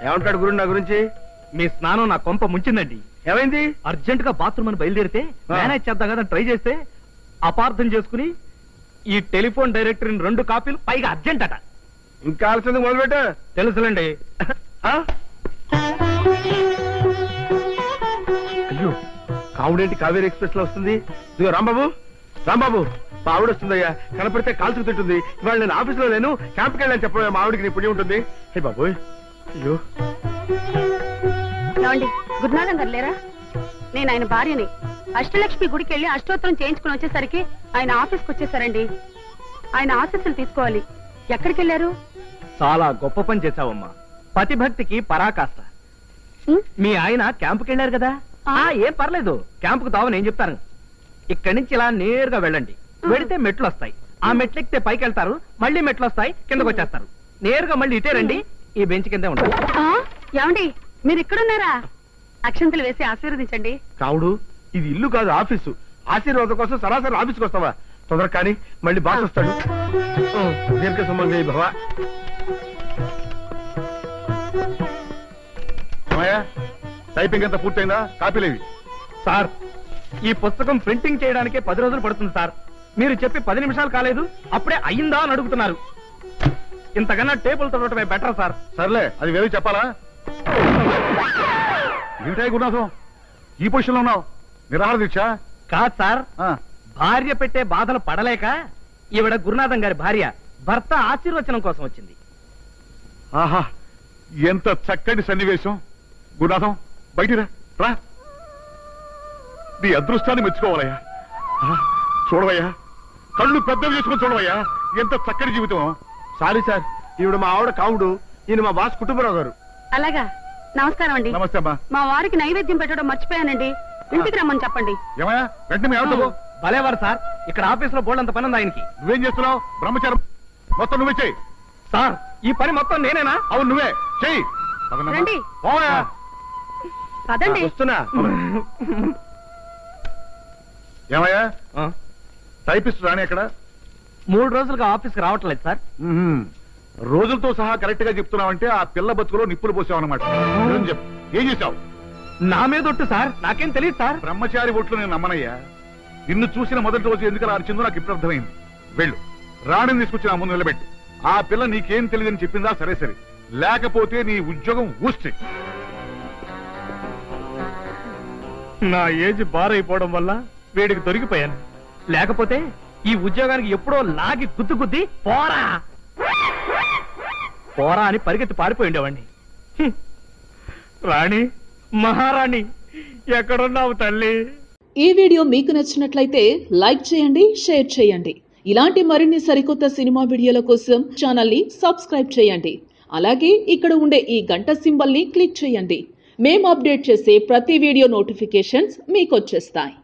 ఏమంటాడు గురు నా గురించి? మీ స్నానం నా కొంప ముంచిందండి. ఏమైంది? అర్జెంట్ గా బాత్రూమ్ అని బయలుదేరితే మేనేజ్ చేద్దాం కదా ట్రై చేస్తే అపార్థం చేసుకుని ఈ టెలిఫోన్ డైరెక్టరీని 2 కాపీలు పైగా అర్జెంట్ అట. ఇంకా ఆలస్యం మొదలుపెట్ట. తెలుసులండి. అయ్యో, కావుడేంటి కావేరీ ఎక్స్ప్రెస్ లో వస్తుంది? ఇదిగో రాంబాబు, రాంబాబు, మా ఆవిడ వస్తుందయ్యా. కనపడితే కాల్చుకు తింటుంది. ఇవాళ నేను ఆఫీస్ లో లేను, క్యాంప్కి వెళ్ళని చెప్పబోయా. మా ఆవిడికి నీ పుణ్యం ఉంటుంది. హే బాబోయ్, అయ్యో. గురునాథం గారు లేరా? నేను ఆయన భార్యని. అష్టలక్ష్మి గుడికి వెళ్ళి అష్టోత్తరం చేయించుకుని వచ్చేసరికి ఆయన ఆఫీస్కి వచ్చేసారండి. ఆయన ఆశీస్సులు తీసుకోవాలి. ఎక్కడికి వెళ్ళారు? చాలా గొప్ప పని చేశావమ్మా. పతిభక్తికి పరాకాష్ట. మీ ఆయన క్యాంపుకి వెళ్ళారు కదా? ఏం పర్లేదు, క్యాంపుకు తావు నేను చెప్తాను. ఇక్కడి నుంచి ఇలా నేరుగా వెళ్ళండి. వెళితే మెట్లు వస్తాయి. ఆ మెట్లు ఎక్కితే పైకి వెళ్తారు, మళ్ళీ మెట్లు వస్తాయి, కిందకు వచ్చేస్తారు. నేరుగా మళ్ళీ ఇటే రండి. ఈ బెంచ్ కిందే ఉంటారు. ఏమండి, మీరు ఇక్కడున్నారా? అక్షంతలు వేసి ఆశీర్వదించండి. కావుడు, ఇది ఇల్లు కాదు, ఆఫీసు. ఆశీర్వాదం కోసం సరాసరి ఆఫీస్కి వస్తావా? తొందర కానీ, మళ్ళీ బాస్ వస్తాడు. దీర్ఘ సంబంధ భవ. టైపింగ్ అంతా పూర్తయిందా? కాపీలేవి? సార్, ఈ పుస్తకం ప్రింటింగ్ చేయడానికే 10 రోజులు పడుతుంది సార్. మీరు చెప్పి 10 నిమిషాలు కాలేదు, అప్పుడే అయ్యిందా అని అడుగుతున్నారు. ఇంతకన్నా టేబుల్ తొడటమే బెటర్ సార్. సర్లే, అది వేరే చెప్పాలా? ఏమిటాయి గురునాథం, ఈ పొజిషన్ లో ఉన్నావు? నిరాహార దీక్ష? కాదు సార్, భార్య పెట్టే బాధలు పడలేక ఈవిడ గురునాథం గారి భార్య భర్త ఆశీర్వచనం కోసం వచ్చింది. ఆహా, ఎంత చక్కటి సన్నివేశం. గురునాథం, బయటిరా రా. నీ అదృష్టాన్ని మెచ్చుకోవాలయ్యా. చూడవయ్యా, కళ్ళు పెద్దవి చేసుకుని చూడవయ్యా. ఎంత చక్కటి జీవితం. సారీ సార్, ఈవిడ మా ఆవిడ కావుడు, ఈయన మా బాస్ కుటుంబరావు గారు. అలాగా, నమస్కారం అండి. నమస్తే అమ్మా. మా వారికి నైవేద్యం పెట్టడం మర్చిపోయానండి. ఇంటికి రమ్మని చెప్పండి. ఏమయ్యా, వెంటనే మీ ఆవిడతో భలేవారు సార్, ఇక్కడ ఆఫీస్ లో బోల్డ్ అంత పని ఉంది ఆయనకి. నువ్వేం చేస్తున్నావు? బ్రహ్మచారం మొత్తం నువ్వే చెయ్యి. సార్, ఈ పని మొత్తం నేనేనా? అవును, నువ్వే చెయ్యి. రండి, పదండి. వస్తున్నా. ఏమయ్యా, టైపిస్ట్ రాని ఎక్కడ? 3 రోజులుగా ఆఫీస్కి రావట్లేదు సార్. రోజులతో సహా కరెక్ట్ గా చెప్తున్నావంటే ఆ పిల్ల బతుకులో నిప్పులు పోసావు అనమాట. చెప్పు, ఏం చేశావు? నా మీద ఒట్టు సార్, నాకేం తెలియదు సార్. బ్రహ్మచారి ఒట్లు నేను నమ్మనయ్యా. నిన్ను చూసిన మొదటి రోజు ఎందుకు అరిచిందో నాకు ఇప్పుడు అర్థమైంది. వెళ్ళు, రాణిని తీసుకొచ్చి నా ముందు నిలబెట్టు. ఆ పిల్ల నీకేం తెలియదని చెప్పిందా? సరే సరే, లేకపోతే నీ ఉద్యోగం ఊస్తే. నా ఏజ్ బారైపోవడం వల్ల వీడికి దొరికిపోయాను. లేకపోతే ఈ ఉద్యోగానికి ఎప్పుడో లాగి గుద్ది పోరా పోరా అని పరిగెత్తి పారిపోయి ఉండేవాడిని. రాణి, మహారాణి, ఎక్కడున్నావు తల్లి? ఈ వీడియో మీకు నచ్చినట్లయితే లైక్ చేయండి, షేర్ చేయండి. ఇలాంటి మరిన్ని సరికొత్త సినిమా వీడియోల కోసం ఛానల్ ని సబ్స్క్రైబ్ చేయండి. అలాగే ఇక్కడ ఉండే ఈ గంట సింబల్ ని క్లిక్ చేయండి. మేము అప్డేట్ చేసే ప్రతి వీడియో నోటిఫికేషన్స్ మీకు వచ్చేస్తాయి.